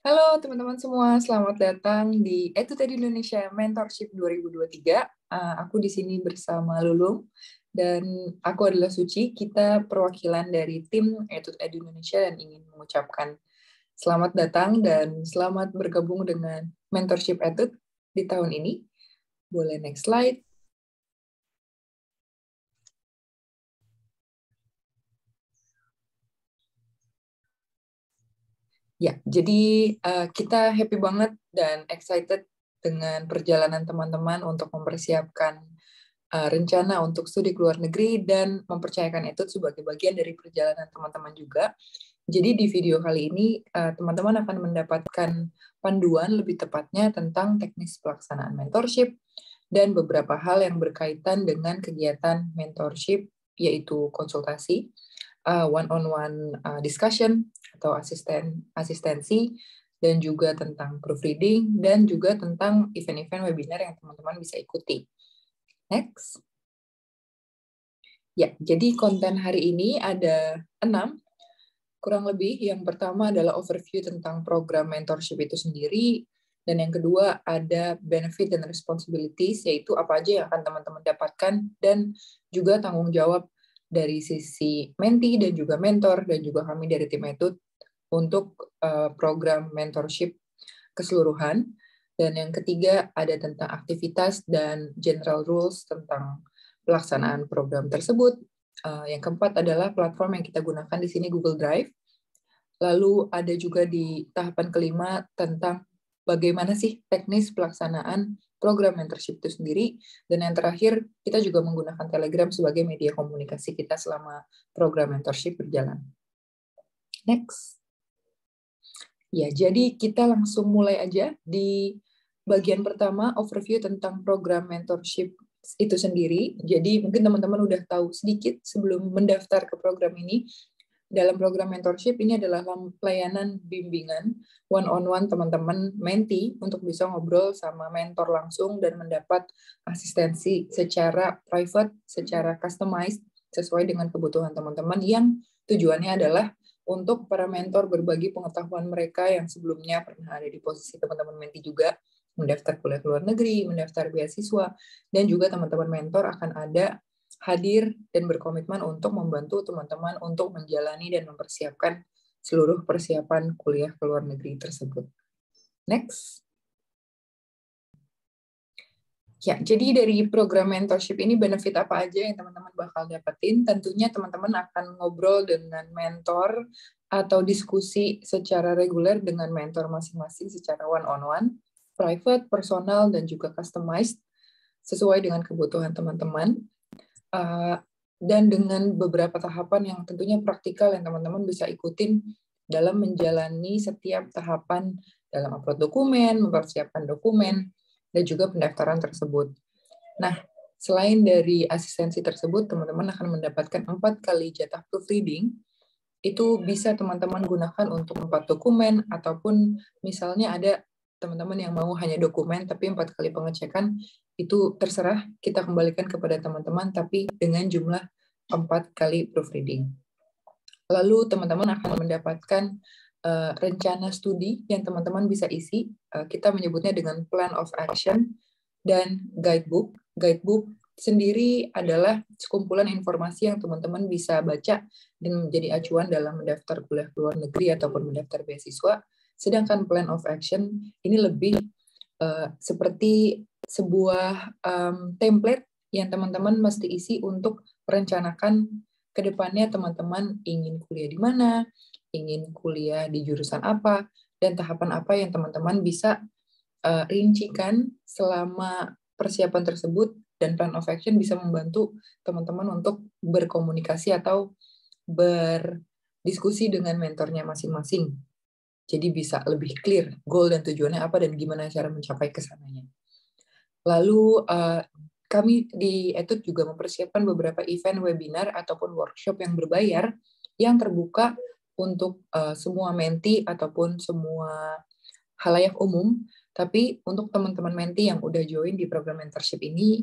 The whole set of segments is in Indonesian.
Halo teman-teman semua, selamat datang di EduTech Indonesia Mentorship 2023. Aku di sini bersama Lulung dan aku adalah Suci. Kita perwakilan dari tim EduTech Indonesia dan ingin mengucapkan selamat datang dan selamat bergabung dengan Mentorship Edu di tahun ini. Boleh next slide. Ya, jadi kita happy banget dan excited dengan perjalanan teman-teman untuk mempersiapkan rencana untuk studi ke luar negeri dan mempercayakan itu sebagai bagian dari perjalanan teman-teman juga. Jadi di video kali ini teman-teman akan mendapatkan panduan lebih tepatnya tentang teknis pelaksanaan mentorship dan beberapa hal yang berkaitan dengan kegiatan mentorship, yaitu konsultasi, one-on-one discussion atau asistensi, dan juga tentang proofreading, dan juga tentang event-event webinar yang teman-teman bisa ikuti. Next. Ya, jadi konten hari ini ada 6, kurang lebih. Yang pertama adalah overview tentang program mentorship itu sendiri, dan yang kedua ada benefit dan responsibilities, yaitu apa aja yang akan teman-teman dapatkan, dan juga tanggung jawab dari sisi mentee dan juga mentor, dan juga kami dari tim Etud untuk program mentorship keseluruhan. Dan yang ketiga ada tentang aktivitas dan general rules tentang pelaksanaan program tersebut. Yang keempat adalah platform yang kita gunakan di sini, Google Drive. Lalu ada juga di tahapan kelima tentang bagaimana sih teknis pelaksanaan program mentorship itu sendiri. Dan yang terakhir, kita juga menggunakan Telegram sebagai media komunikasi kita selama program mentorship berjalan. Next. Ya, jadi kita langsung mulai aja di bagian pertama, overview tentang program mentorship itu sendiri. Jadi mungkin teman-teman udah tahu sedikit sebelum mendaftar ke program ini. Dalam program mentorship ini adalah layanan bimbingan one-on-one teman-teman mentee untuk bisa ngobrol sama mentor langsung dan mendapat asistensi secara private, secara customized, sesuai dengan kebutuhan teman-teman yang tujuannya adalah untuk para mentor berbagi pengetahuan mereka yang sebelumnya pernah ada di posisi teman-teman mentee juga, mendaftar kuliah ke luar negeri, mendaftar beasiswa, dan juga teman-teman mentor akan ada hadir dan berkomitmen untuk membantu teman-teman untuk menjalani dan mempersiapkan seluruh persiapan kuliah ke luar negeri tersebut. Next. Ya, jadi dari program mentorship ini benefit apa aja yang teman-teman bakal dapetin? Tentunya teman-teman akan ngobrol dengan mentor atau diskusi secara reguler dengan mentor masing-masing secara one-on-one, private, personal, dan juga customized sesuai dengan kebutuhan teman-teman. Dan dengan beberapa tahapan yang tentunya praktikal yang teman-teman bisa ikutin dalam menjalani setiap tahapan dalam upload dokumen, mempersiapkan dokumen, dan juga pendaftaran tersebut. Nah, selain dari asistensi tersebut, teman-teman akan mendapatkan 4 kali jatah proofreading. Itu bisa teman-teman gunakan untuk 4 dokumen, ataupun misalnya ada teman-teman yang mau hanya dokumen, tapi 4 kali pengecekan, itu terserah, kita kembalikan kepada teman-teman, tapi dengan jumlah 4 kali proofreading. Lalu teman-teman akan mendapatkan rencana studi yang teman-teman bisa isi. Kita menyebutnya dengan plan of action dan guidebook. Guidebook sendiri adalah sekumpulan informasi yang teman-teman bisa baca dan menjadi acuan dalam mendaftar kuliah ke luar negeri ataupun mendaftar beasiswa. Sedangkan plan of action ini lebih seperti sebuah template yang teman-teman mesti isi untuk merencanakan ke depannya teman-teman ingin kuliah di mana, ingin kuliah di jurusan apa, dan tahapan apa yang teman-teman bisa rincikan selama persiapan tersebut, dan plan of action bisa membantu teman-teman untuk berkomunikasi atau berdiskusi dengan mentornya masing-masing. Jadi bisa lebih clear goal dan tujuannya apa dan gimana cara mencapai ke sananya. Lalu kami di Etud juga mempersiapkan beberapa event webinar ataupun workshop yang berbayar yang terbuka untuk semua mentee ataupun semua halayak umum. Tapi untuk teman-teman mentee yang udah join di program mentorship ini,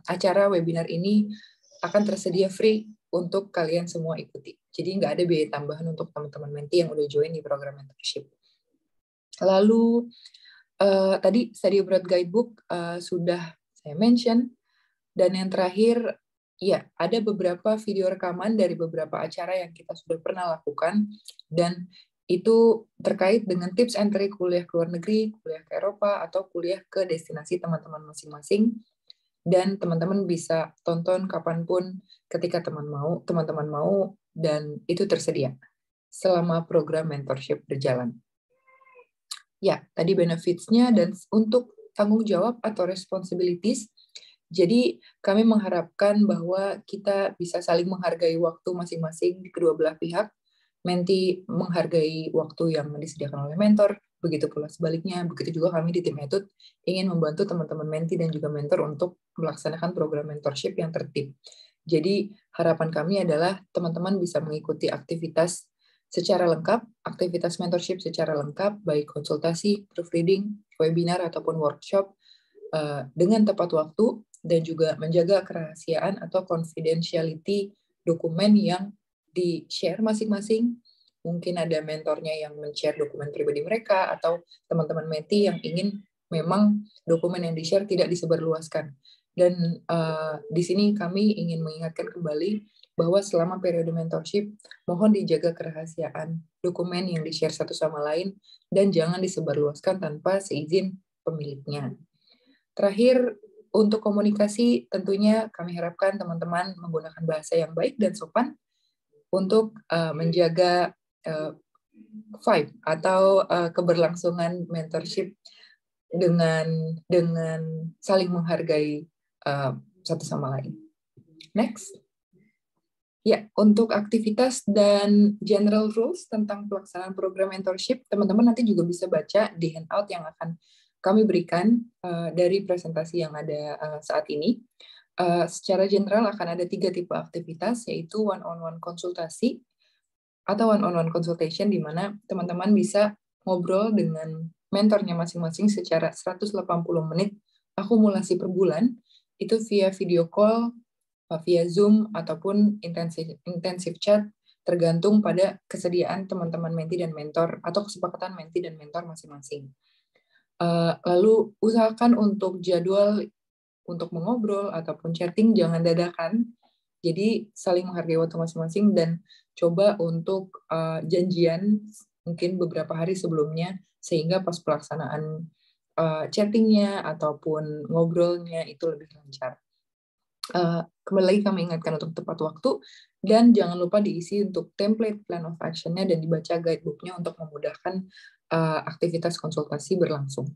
acara webinar ini akan tersedia free untuk kalian semua ikuti. Jadi nggak ada biaya tambahan untuk teman-teman mentee yang udah join di program mentorship. Lalu tadi study abroad guidebook sudah saya mention, dan yang terakhir ya ada beberapa video rekaman dari beberapa acara yang kita sudah pernah lakukan, dan itu terkait dengan tips and trick kuliah ke luar negeri, kuliah ke Eropa, atau kuliah ke destinasi teman-teman masing-masing. Dan teman-teman bisa tonton kapanpun ketika teman-teman mau, dan itu tersedia selama program mentorship berjalan. Ya, tadi benefits-nya, dan untuk tanggung jawab atau responsibilities, jadi kami mengharapkan bahwa kita bisa saling menghargai waktu masing-masing di kedua belah pihak. Menti menghargai waktu yang disediakan oleh mentor, begitu pula sebaliknya. Begitu juga kami di tim Etude ingin membantu teman-teman menti dan juga mentor untuk melaksanakan program mentorship yang tertib. Jadi harapan kami adalah teman-teman bisa mengikuti aktivitas secara lengkap, aktivitas mentorship secara lengkap, baik konsultasi, proofreading, webinar, ataupun workshop dengan tepat waktu, dan juga menjaga kerahasiaan atau confidentiality dokumen yang di-share masing-masing. Mungkin ada mentornya yang men-share dokumen pribadi mereka, atau teman-teman menti yang ingin memang dokumen yang di-share tidak disebarluaskan. Dan di sini kami ingin mengingatkan kembali bahwa selama periode mentorship, mohon dijaga kerahasiaan dokumen yang di-share satu sama lain, dan jangan disebarluaskan tanpa seizin pemiliknya. Terakhir, untuk komunikasi, tentunya kami harapkan teman-teman menggunakan bahasa yang baik dan sopan untuk menjaga vibe atau keberlangsungan mentorship dengan saling menghargai satu sama lain. Next. Ya, untuk aktivitas dan general rules tentang pelaksanaan program mentorship, teman-teman nanti juga bisa baca di handout yang akan kami berikan dari presentasi yang ada saat ini. Secara general akan ada 3 tipe aktivitas, yaitu one-on-one konsultasi atau one-on-one consultation, di mana teman-teman bisa ngobrol dengan mentornya masing-masing secara 180 menit akumulasi per bulan, itu via video call, via Zoom, ataupun intensif chat, tergantung pada kesediaan teman-teman menti dan mentor, atau kesepakatan menti dan mentor masing-masing. Lalu usahakan untuk jadwal untuk mengobrol ataupun chatting jangan dadakan, jadi saling menghargai waktu masing-masing, dan coba untuk janjian mungkin beberapa hari sebelumnya, sehingga pas pelaksanaan chattingnya ataupun ngobrolnya itu lebih lancar. Kembali lagi kami ingatkan untuk tepat waktu, dan jangan lupa diisi untuk template plan of action-nya dan dibaca guidebook-nya untuk memudahkan aktivitas konsultasi berlangsung.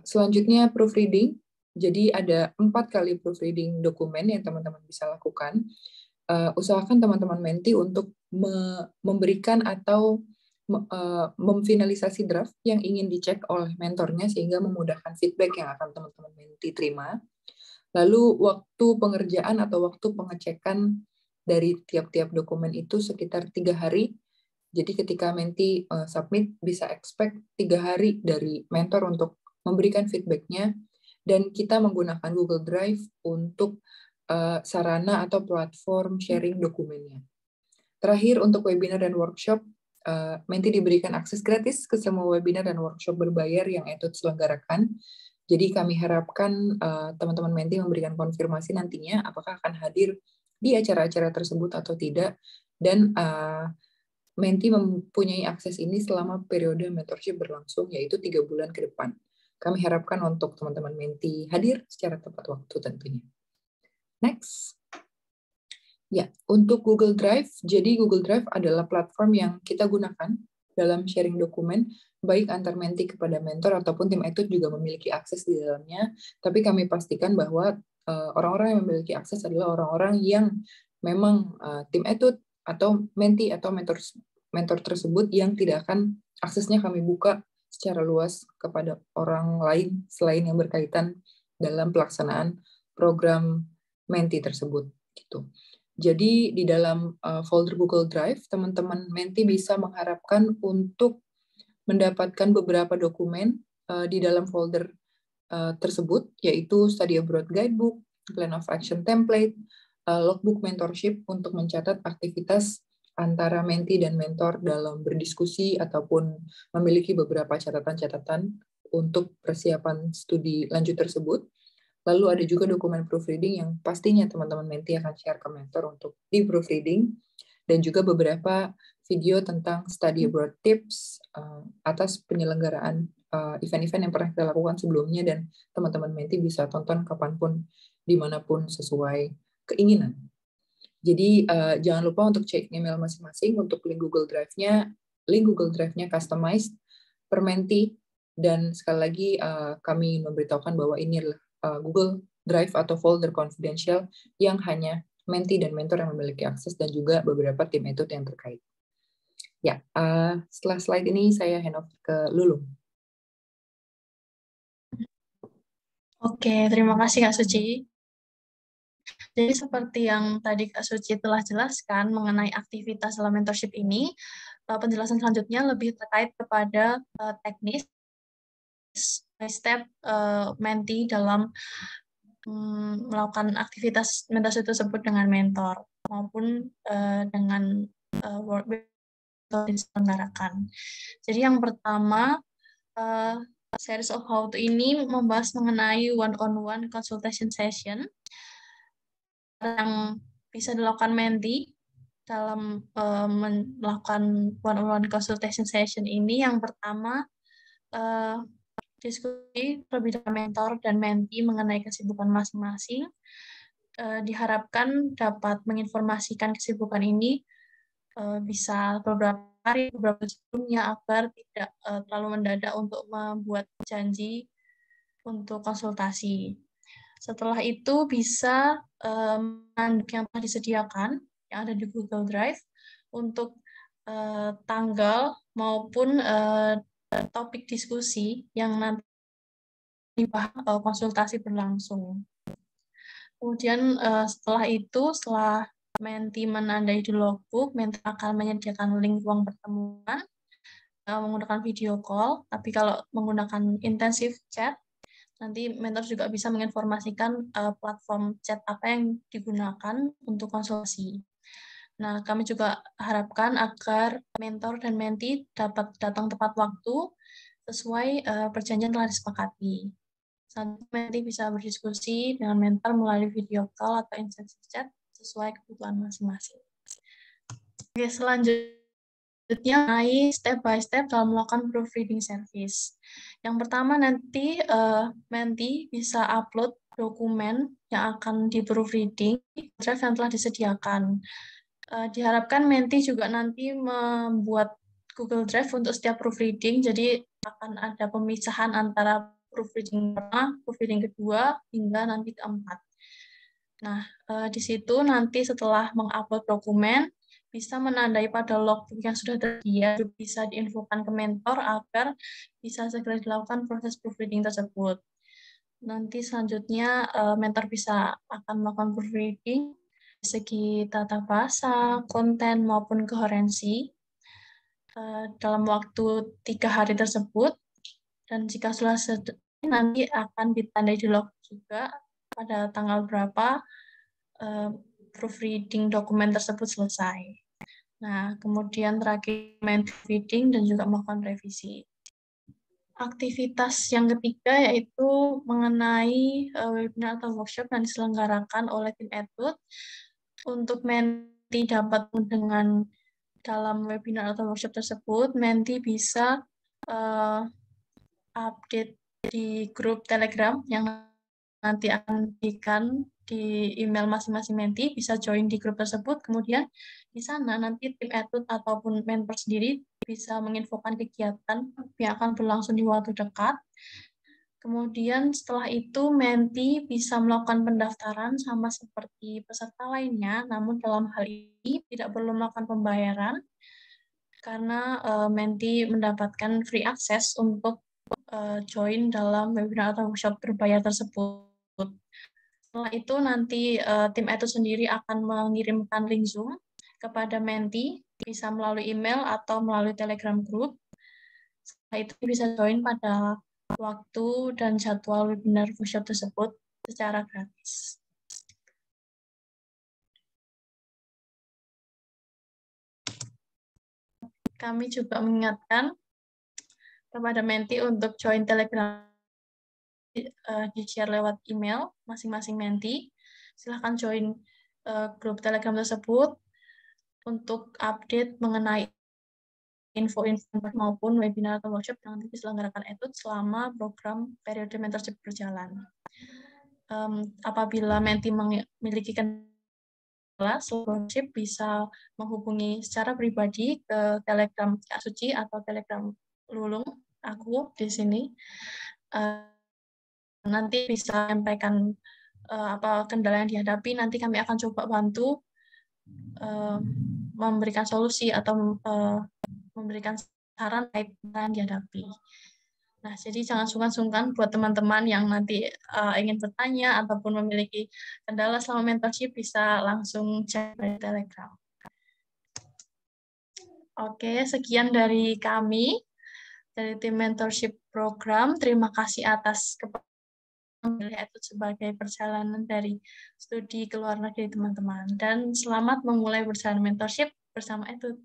Selanjutnya proofreading. Jadi ada 4 kali proofreading dokumen yang teman-teman bisa lakukan. Usahakan teman-teman menti untuk memberikan atau memfinalisasi draft yang ingin dicek oleh mentornya, sehingga memudahkan feedback yang akan teman-teman menti terima. Lalu waktu pengerjaan atau waktu pengecekan dari tiap-tiap dokumen itu sekitar 3 hari. Jadi ketika menti submit, bisa expect 3 hari dari mentor untuk memberikan feedback-nya, dan kita menggunakan Google Drive untuk sarana atau platform sharing dokumennya. Terakhir, untuk webinar dan workshop, menti diberikan akses gratis ke semua webinar dan workshop berbayar yang Etude selenggarakan. Jadi kami harapkan teman-teman menti memberikan konfirmasi nantinya apakah akan hadir di acara-acara tersebut atau tidak, dan menti mempunyai akses ini selama periode mentorship berlangsung, yaitu 3 bulan ke depan. Kami harapkan untuk teman-teman menti hadir secara tepat waktu tentunya. Next. Ya, untuk Google Drive, jadi Google Drive adalah platform yang kita gunakan dalam sharing dokumen, baik antar menti kepada mentor ataupun tim Etude juga memiliki akses di dalamnya, tapi kami pastikan bahwa orang-orang yang memiliki akses adalah orang-orang yang memang tim Etude atau menti atau mentor tersebut, yang tidak akan aksesnya kami buka secara luas kepada orang lain selain yang berkaitan dalam pelaksanaan program menti tersebut. Gitu. Jadi di dalam folder Google Drive, teman-teman menti bisa mengharapkan untuk mendapatkan beberapa dokumen di dalam folder tersebut, yaitu Study Abroad Guidebook, Plan of Action Template, Logbook Mentorship untuk mencatat aktivitas antara mentee dan mentor dalam berdiskusi ataupun memiliki beberapa catatan-catatan untuk persiapan studi lanjut tersebut. Lalu ada juga dokumen proofreading yang pastinya teman-teman mentee akan share ke mentor untuk di proofreading, dan juga beberapa video tentang study abroad tips atas penyelenggaraan event-event yang pernah kita lakukan sebelumnya, dan teman-teman mentee bisa tonton kapanpun, dimanapun sesuai keinginan. Jadi jangan lupa untuk cek email masing-masing untuk link Google Drive-nya customized per mentee, dan sekali lagi kami memberitahukan bahwa ini adalah Google Drive atau folder confidential yang hanya mentee dan mentor yang memiliki akses, dan juga beberapa tim etut yang terkait. Ya, setelah slide ini saya hand off ke Lulung. Oke, terima kasih Kak Suci. Jadi seperti yang tadi Kak Suci telah jelaskan mengenai aktivitas dalam mentorship ini, penjelasan selanjutnya lebih terkait kepada teknis step mentee dalam melakukan aktivitas mentorship tersebut dengan mentor maupun dengan workshop yang diselenggarakan. Jadi yang pertama, series of how to ini membahas mengenai one-on-one consultation session yang bisa dilakukan mentee dalam melakukan one-on-one consultation session ini. Yang pertama, diskusi terlebih dahulu mentor dan mentee mengenai kesibukan masing-masing. Diharapkan dapat menginformasikan kesibukan ini bisa beberapa hari, beberapa sebelumnya, agar tidak terlalu mendadak untuk membuat janji untuk konsultasi. Setelah itu bisa yang telah disediakan yang ada di Google Drive untuk tanggal maupun topik diskusi yang nanti dibahas konsultasi berlangsung. Kemudian setelah mentee menandai di logbook, mentor akan menyediakan link ruang pertemuan menggunakan video call. Tapi kalau menggunakan intensive chat, nanti mentor juga bisa menginformasikan platform chat apa yang digunakan untuk konsultasi. Nah, kami juga harapkan agar mentor dan mentee dapat datang tepat waktu sesuai perjanjian telah disepakati. Selanjutnya, mentee bisa berdiskusi dengan mentor melalui video call atau intensive chat sesuai kebutuhan masing-masing. Oke, selanjutnya step by step dalam melakukan proofreading service. Yang pertama, nanti mentee bisa upload dokumen yang akan di proofreading drive yang telah disediakan. Diharapkan mentee juga nanti membuat Google Drive untuk setiap proofreading, jadi akan ada pemisahan antara proofreading pertama, proofreading kedua, hingga nanti keempat. Nah, di situ nanti setelah mengupload dokumen, bisa menandai pada logbook yang sudah tersedia, bisa diinfokan ke mentor agar bisa segera dilakukan proses proofreading tersebut. Nanti selanjutnya mentor bisa akan melakukan proofreading dari segi tata bahasa, konten, maupun koherensi dalam waktu 3 hari tersebut. Dan jika sudah nanti akan ditandai di log juga pada tanggal berapa proofreading dokumen tersebut selesai. Nah, kemudian terakhir proofreading dan juga melakukan revisi. Aktivitas yang ketiga yaitu mengenai webinar atau workshop yang diselenggarakan oleh tim etut. Untuk mentee dapat dengan dalam webinar atau workshop tersebut, mentee bisa update di grup Telegram yang nanti akan diberikan di email masing-masing mentee, bisa join di grup tersebut. Kemudian di sana nanti tim etut ataupun mentor sendiri bisa menginfokan kegiatan yang akan berlangsung di waktu dekat. Kemudian setelah itu mentee bisa melakukan pendaftaran sama seperti peserta lainnya, namun dalam hal ini tidak perlu melakukan pembayaran karena mentee mendapatkan free access untuk join dalam webinar atau workshop berbayar tersebut. Setelah itu nanti tim etut sendiri akan mengirimkan link Zoom kepada mentee, bisa melalui email atau melalui Telegram group. Setelah itu bisa join pada waktu dan jadwal webinar workshop tersebut secara gratis. kami juga mengingatkan kepada Menti untuk join Telegram, di-share lewat email masing-masing Menti. Silahkan join grup Telegram tersebut untuk update mengenai info-info maupun webinar atau workshop yang diselenggarakan ETUD selama program periode mentorship berjalan. Apabila Menti memiliki kendala, workshop bisa menghubungi secara pribadi ke Telegram Kak Suci atau Telegram Lulung, aku di sini. Nanti bisa sampaikan apa kendala yang dihadapi, nanti kami akan coba bantu memberikan solusi atau memberikan saran terkait yang dihadapi. Nah, jadi jangan sungkan-sungkan buat teman-teman yang nanti ingin bertanya ataupun memiliki kendala selama mentorship, bisa langsung cek di Telegram. Oke, sekian dari kami, dari tim mentorship program. Terima kasih atas memilih ETUD sebagai perjalanan dari studi ke luar negeri teman-teman. Dan selamat memulai perjalanan mentorship bersama ETUD.